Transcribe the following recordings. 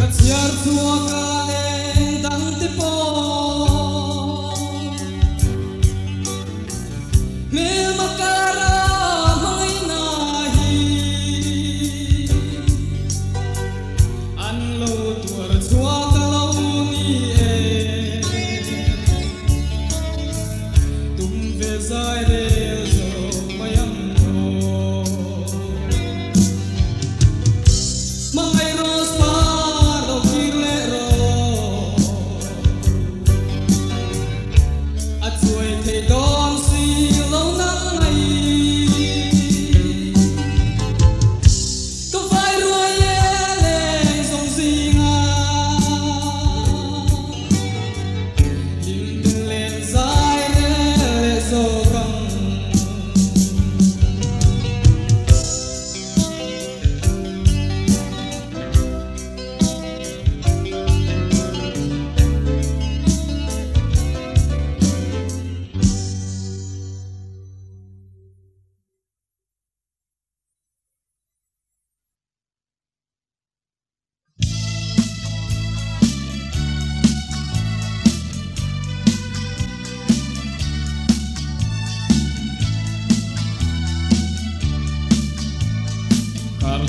Katsiar tua kalen dang tipo me makara mai nahi an lo tuar tua kalau ni tum ve zai re zo mayam no mai ros pa Don si lâu nắng này có phải ruồi lên dòng gì ngà nhìn từng lên dài để dầu căng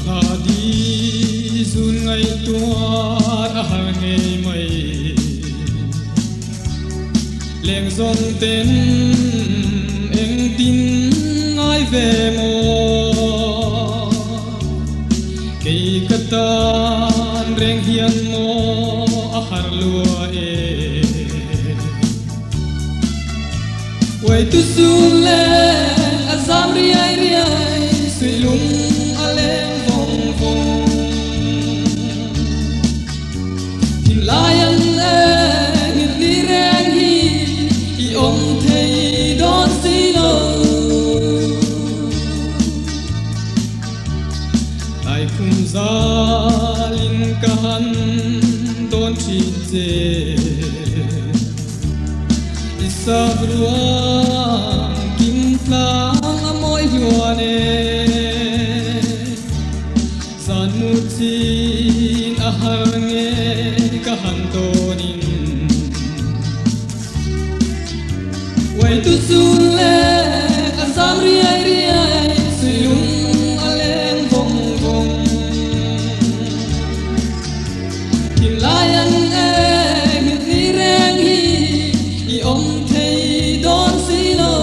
Hadi sun ngai tuar har ngei mai leng zong ten eng tin ngai ve mo kei katan reng hian mo a har lua e wai tu sun le azam riai riai sui lung Lion in the rain he om thei don si lo ai khum zalin kan don chi je isabruang kim tlang amoi luane san mutin ahar nge kahantonin wai tu sun le asam riai riai silung aleng vong vong tin layan ni reng hi I om thei don si lo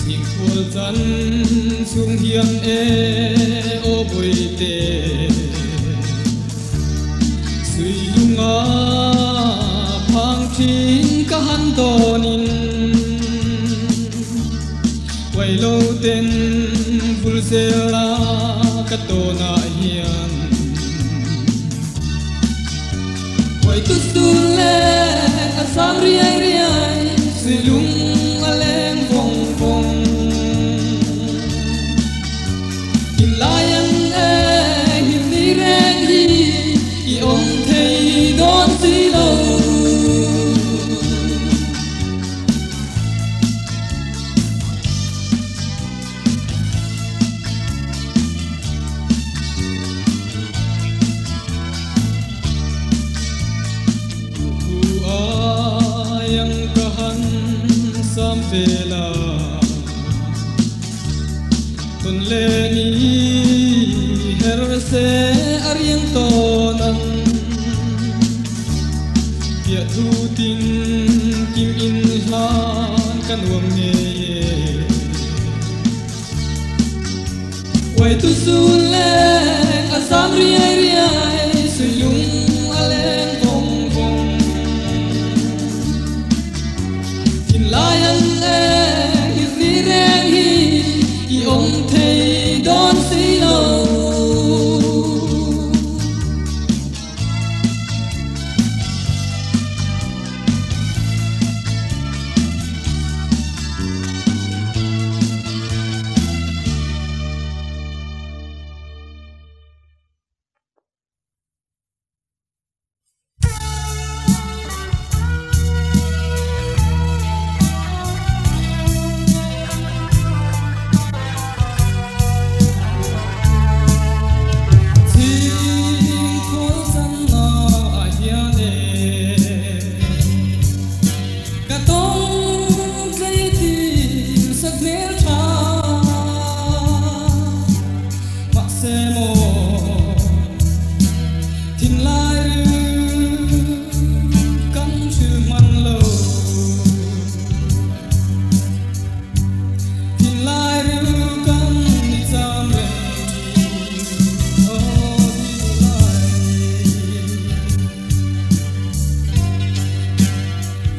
sing khul chan sung hiam o boi te sui lunga phang thin ka han tonin wai lo ten vul sela ka to na hian wai tu sun le asam riai riai sui lung aleng vong vong Lion in the rain he om thei don si lo ayang kahan sam vela ton le ni her se ariang tonan pia thu tin kim in han kan wam nge wai tu sun le asam riai riai sui lung aleng vong vong tin layan ni reng hi I om thei don si lo semo thìn lai cắn chữ man lâu thìn lai cắn đi giam về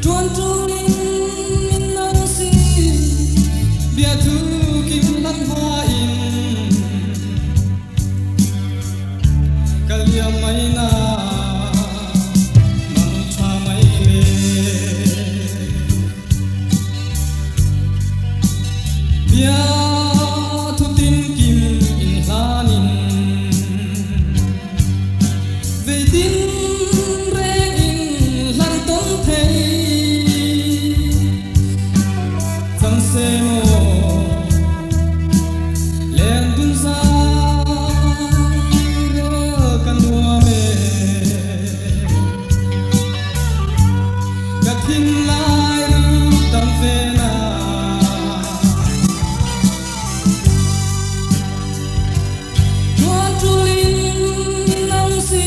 tuan tuan in nang si bia thu kim lan hoa in kalia mai na mang cha mai le bia thu tin kim in hanin về tin semo len dun sa kan lua me ka thin lai tam ve na tuan tulin nang si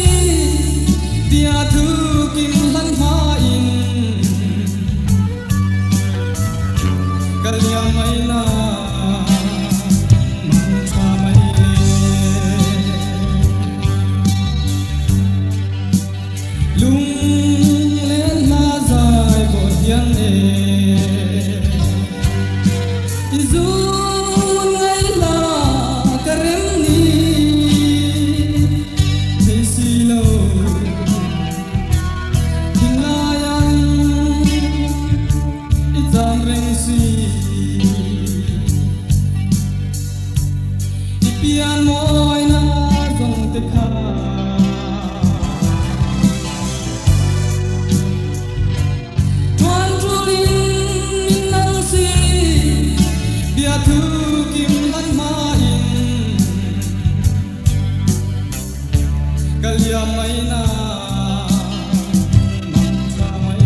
dia thu kim lan ha in kalia mai na mang cha mai le lung lên na dài bo hiang e izu ngai la karem ni thế si lo thinh la yang izam reng si pian moi na dòng tê kha tuan tulin min nang si bia thu kim lan ma in kalia mai na mang cha mai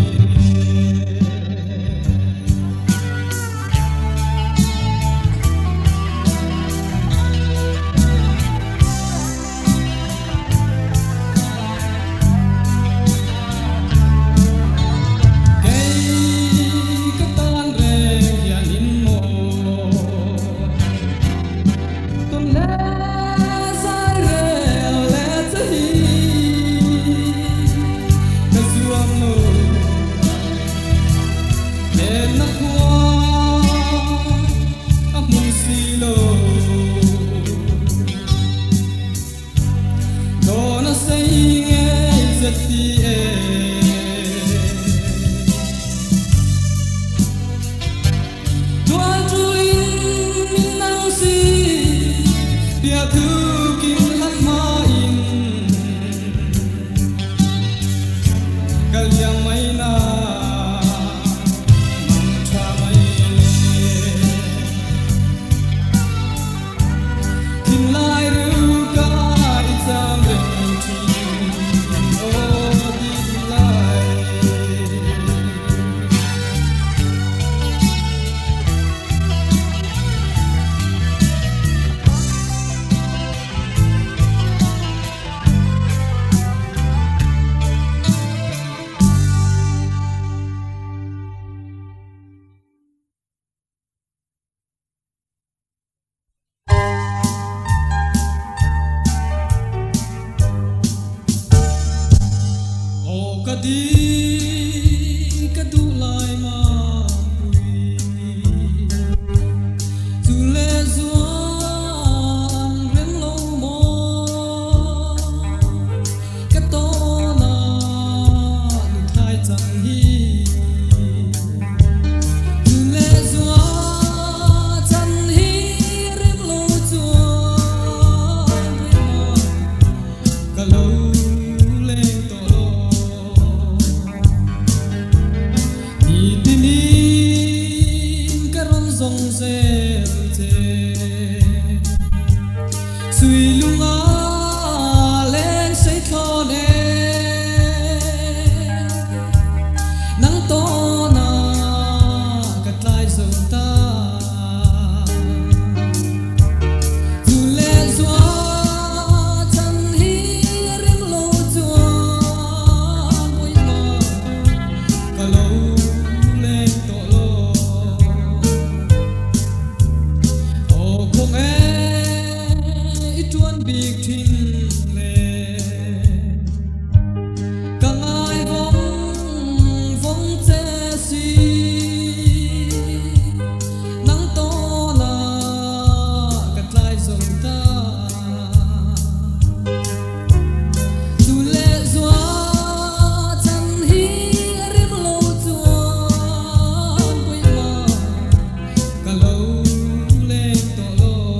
tuan tulin min nang si bia thu kim lan ma in kalia mai na mang cha mai le thìn lai ka izam re thi o din lai di ka du lai ma pui tu le zuan rem lo mo ka to na nu thai chang hi tu le zuan chan hi rem lo zuan ka lo le to dòng dê suy lung á lên say thô nè nắng to na cắt lại dòng ta dù lên gió tuan big thin le càng ai vong vong che si nắng to là cắt lại dòng ta dù lệ doa chân hi rim lâu tuan quay mà cả lâu lên to lo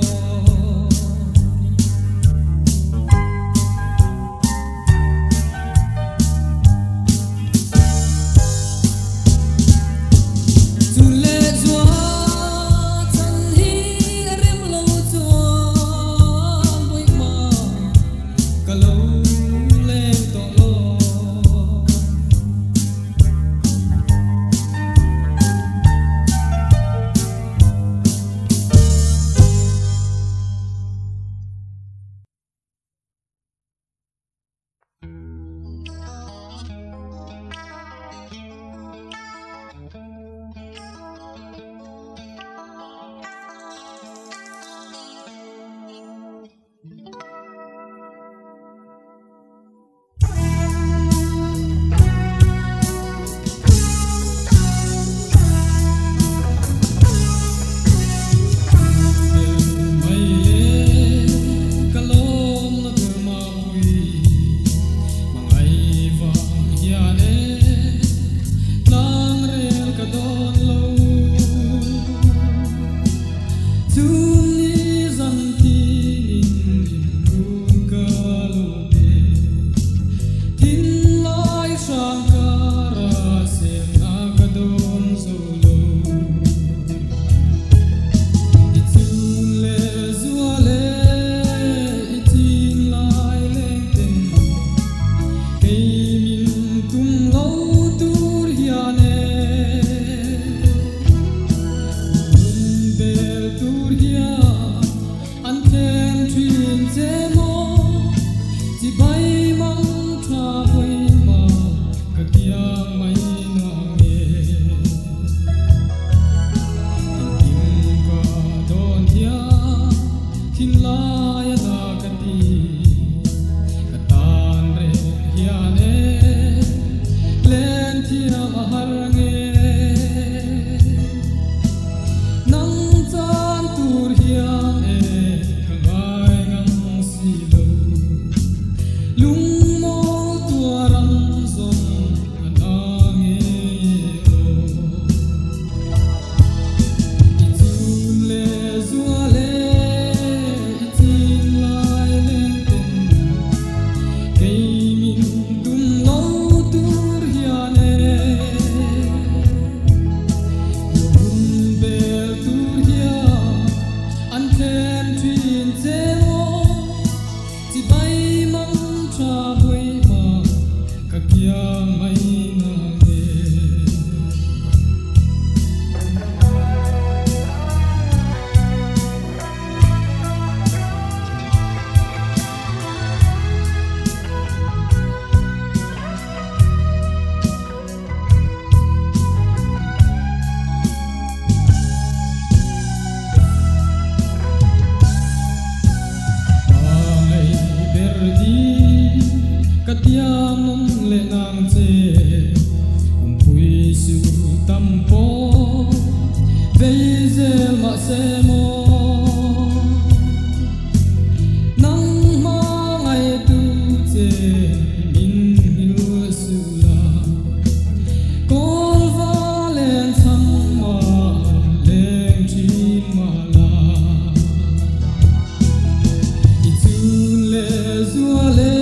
Zuale,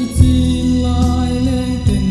itin lai leng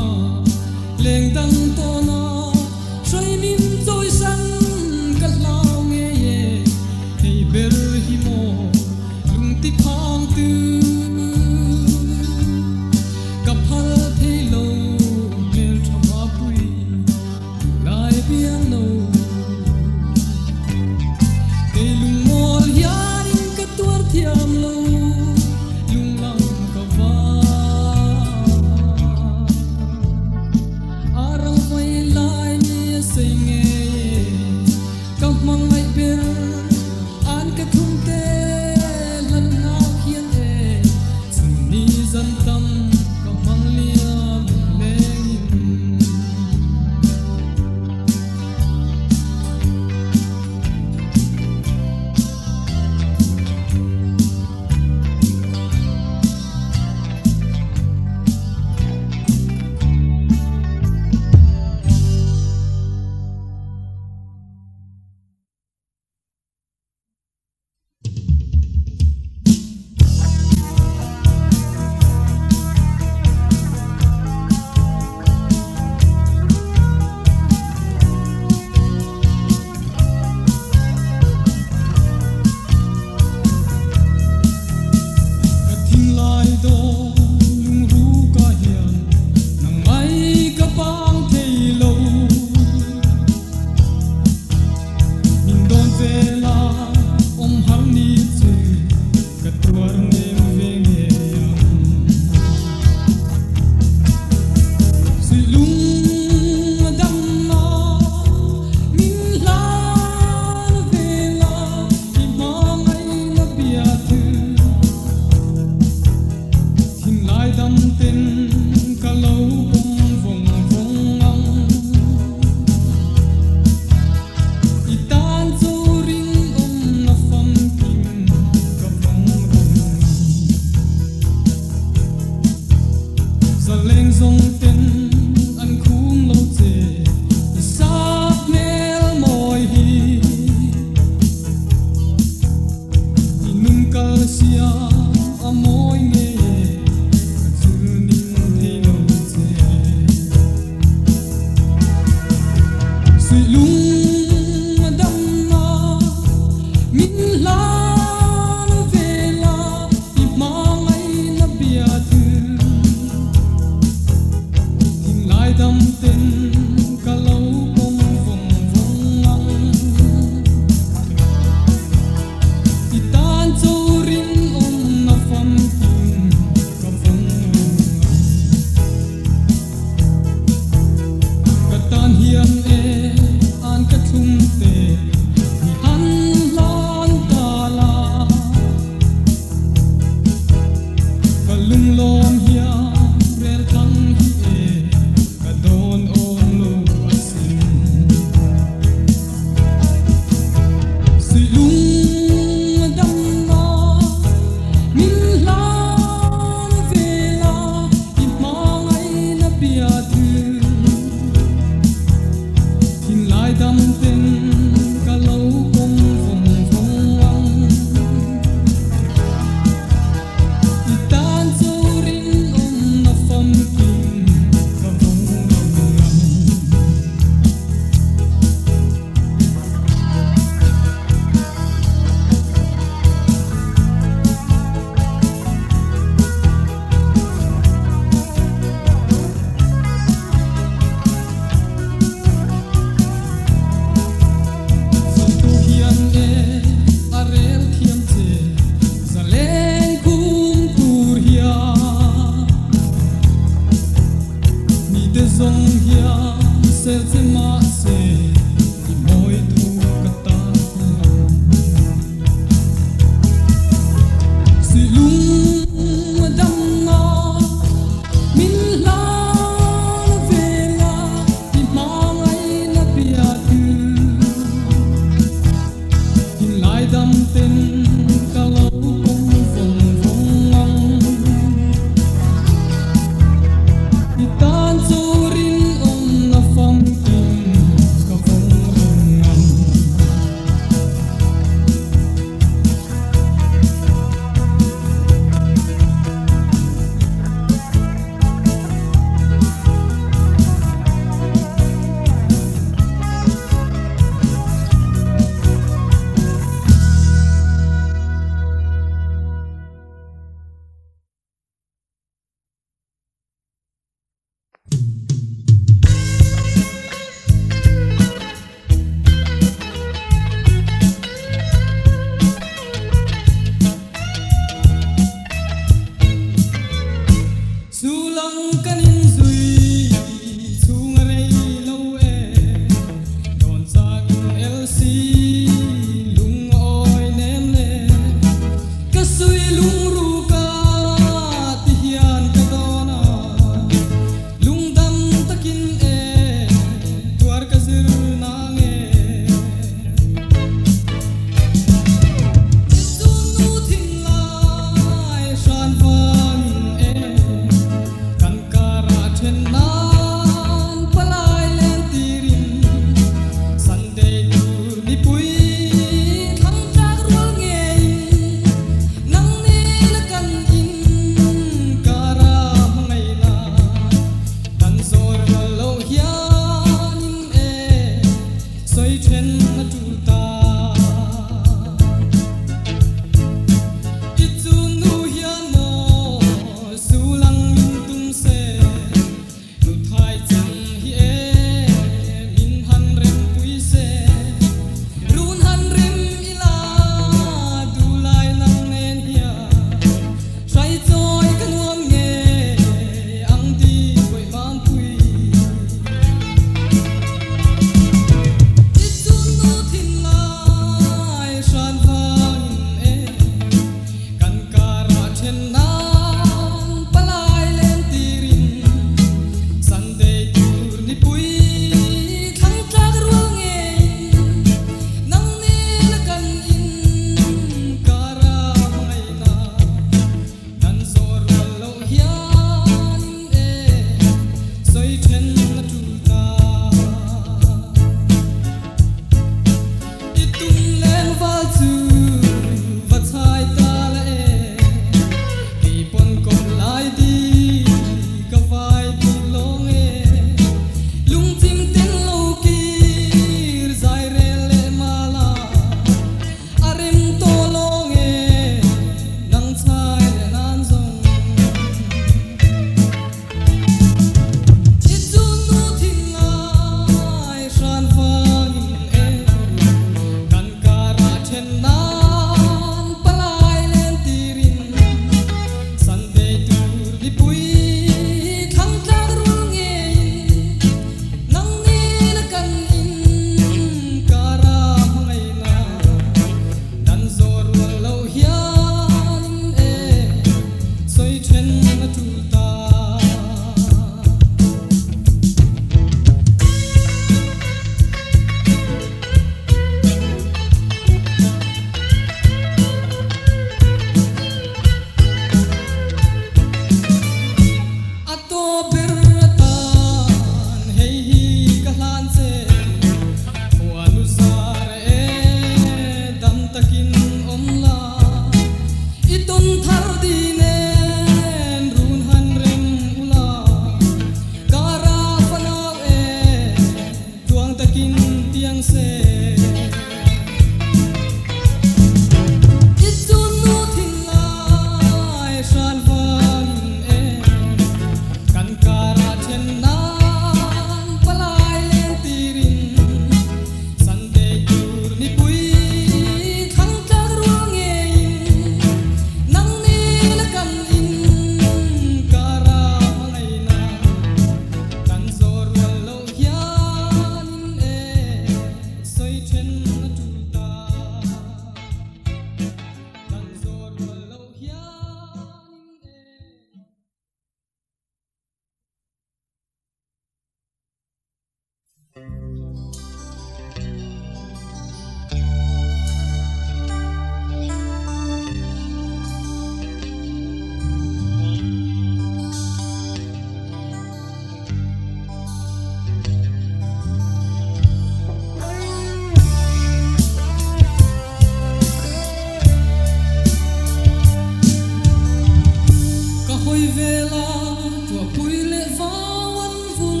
về là tua bùi lệ vang ăn vun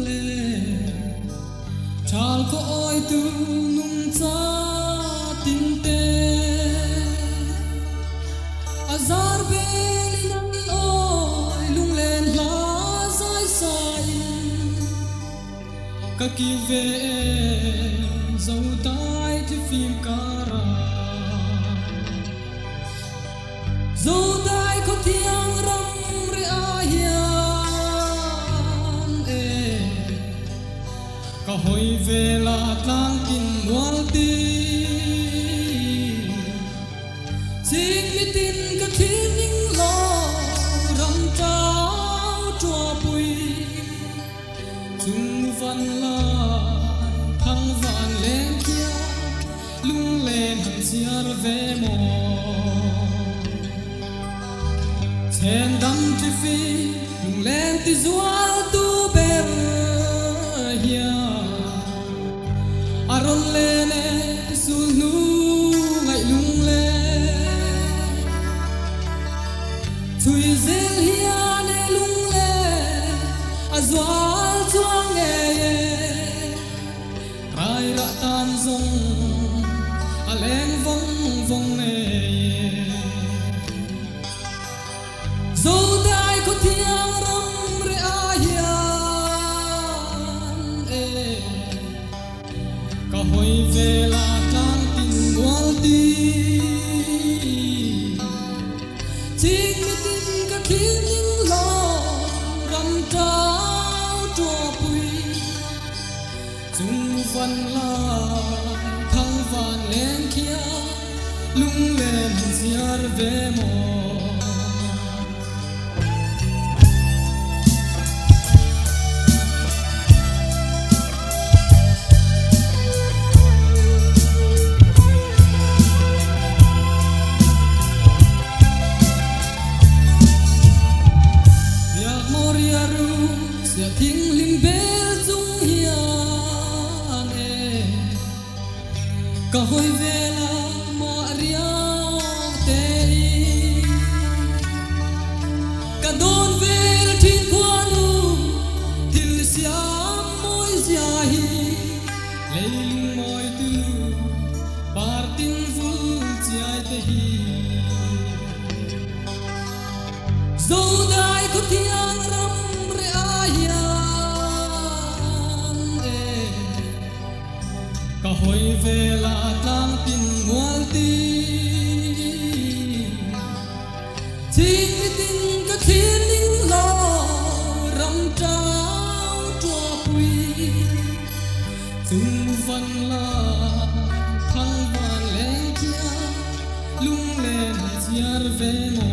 lệ chal có oi tu nung cha tin te azar beli nang oi lung len la sai sai ka ki ve dấu tay thì phim cara dấu tay có tiếng râm re ahian ka hoi về là tlang tin mual ti xin mi tin ka thiên ning lo ram trao chua bùi chung văn la thăng vạn lên kia lung lên hằng xiar về mò chen đam chi phi lung lên ti zual tu ber hia aron lên sul nu ngai lung lên thui zel hia ne lung lên azual chuang nghe ai ra tan dòng lên vong vong này dấu tay có tiếng râm re ahian cả hồi về là trang tin mual ti chính mi tin cả thiên những lo râm trao chua bùi chung văn la thăng vạn lên kia lung lên xiar về mò yak moria ru sia thing lim bel chung hian ka hoi về là maria te ka don về là thiên quanu til siam moi zia hi leilung moi tu partin vul chiai te hi dấu dai có tiếng râm re ahian ka hoi về là tlang tin mual ti chính mi tin ka thiên ning lo ram trao chua bùi chung văn la thăng vạn lên kia lung lên xiar về mò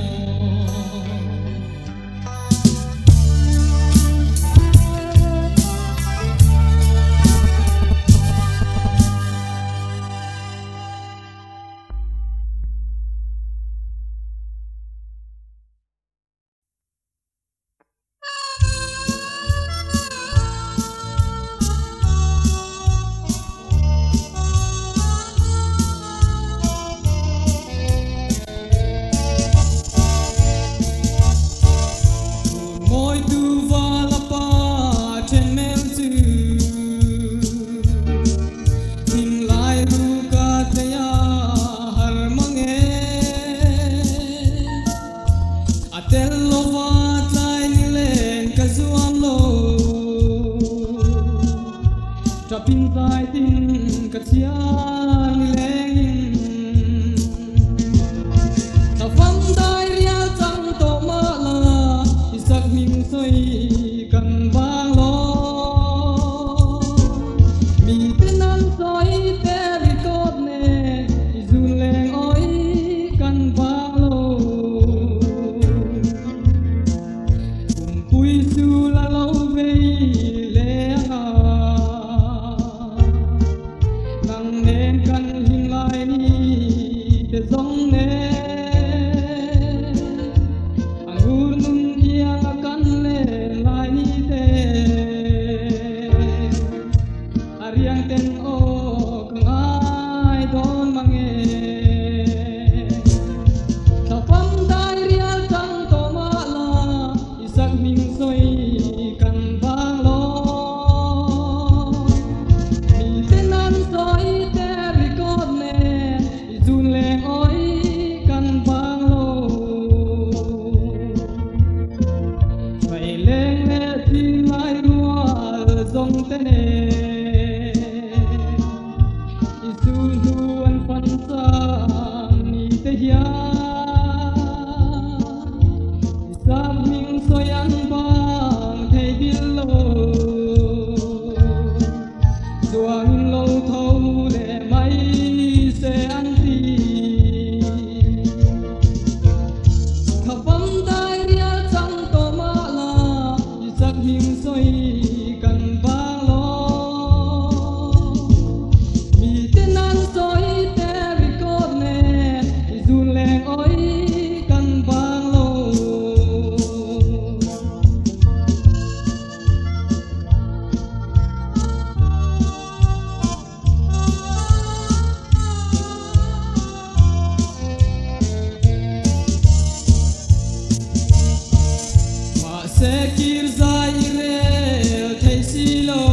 sẽ kir dài rel thấy xí lô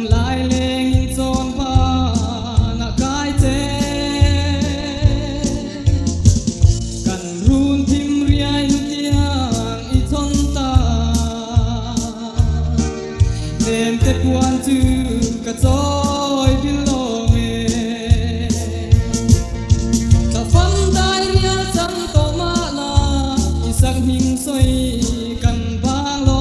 lại lên tròn ba na cái thế cần run thim riai nukiang i thon ta nên tết quan chữ cả trôi bin lo nghe ta phân đại ria chẳng to ma la isak hing soi cần vang lo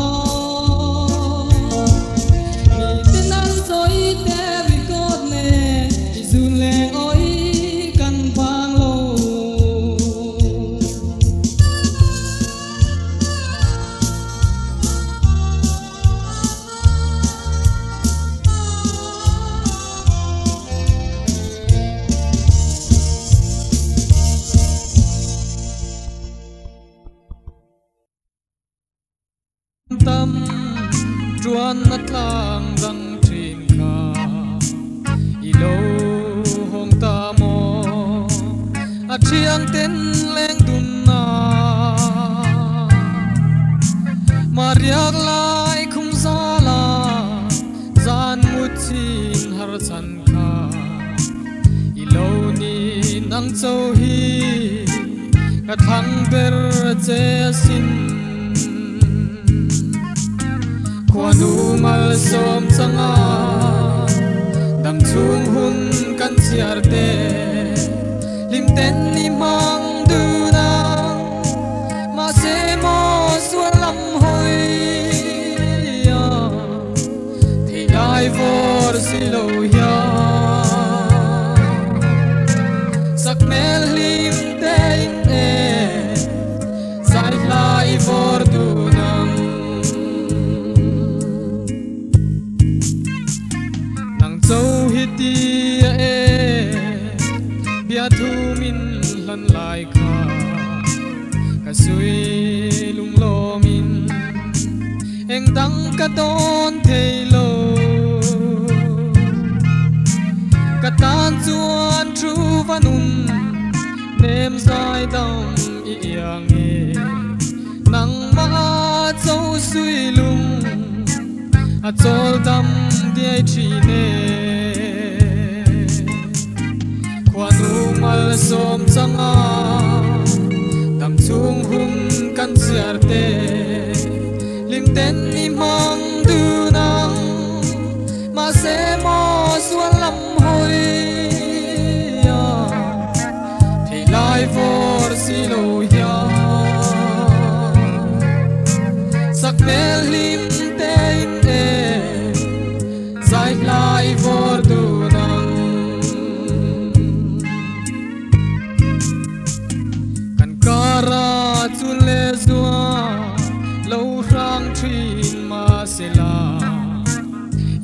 tâm truan nát lang dang trin ka ilo hong ta mo a chiang ten leng dun na mariak lai khum sa la zan mut chin har chan ka ilo ni nang chau hi ka thang ber che sin Kwanu mal som changa dam chung hun kan chiar te lim ten ni mang du na ma se mo sual lam hoi ya thì ai vor si lo ya sak mel lim te in e sai lai vor du nam dấu hít tia bia thu min lần lại cả suy lung lo min em đắng cả đón thầy lô cả tan chuan tru vanun nem dài đông iang e nang ma dấu suy lung a chol dam diai chine kwanu mal som changa dam chung hum kan chiar te lim ten ni mang du nang ma se mo sual lam hoi ya thì lai vor si lo ya sak mel lim te sai lai vor du nang kan kara chun le zua lo rang thin ma se la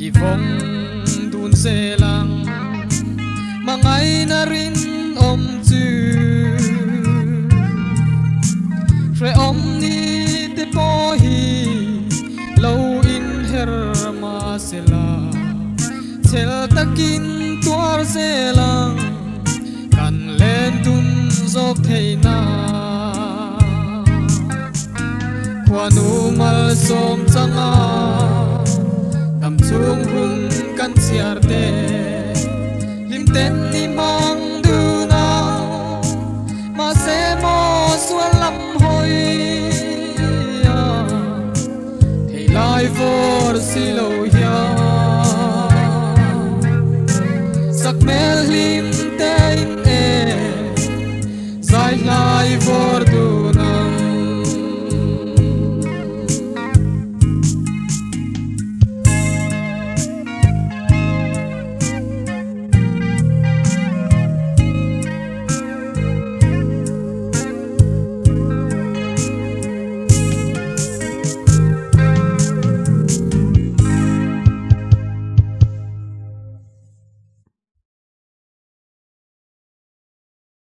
i vong dun se lang mangai na rin om chu re om ni te po hi lo in her ma se la chel takin tuar se lang kan len tun zok thei na kwanu mal som changa dam chung hun kan chiar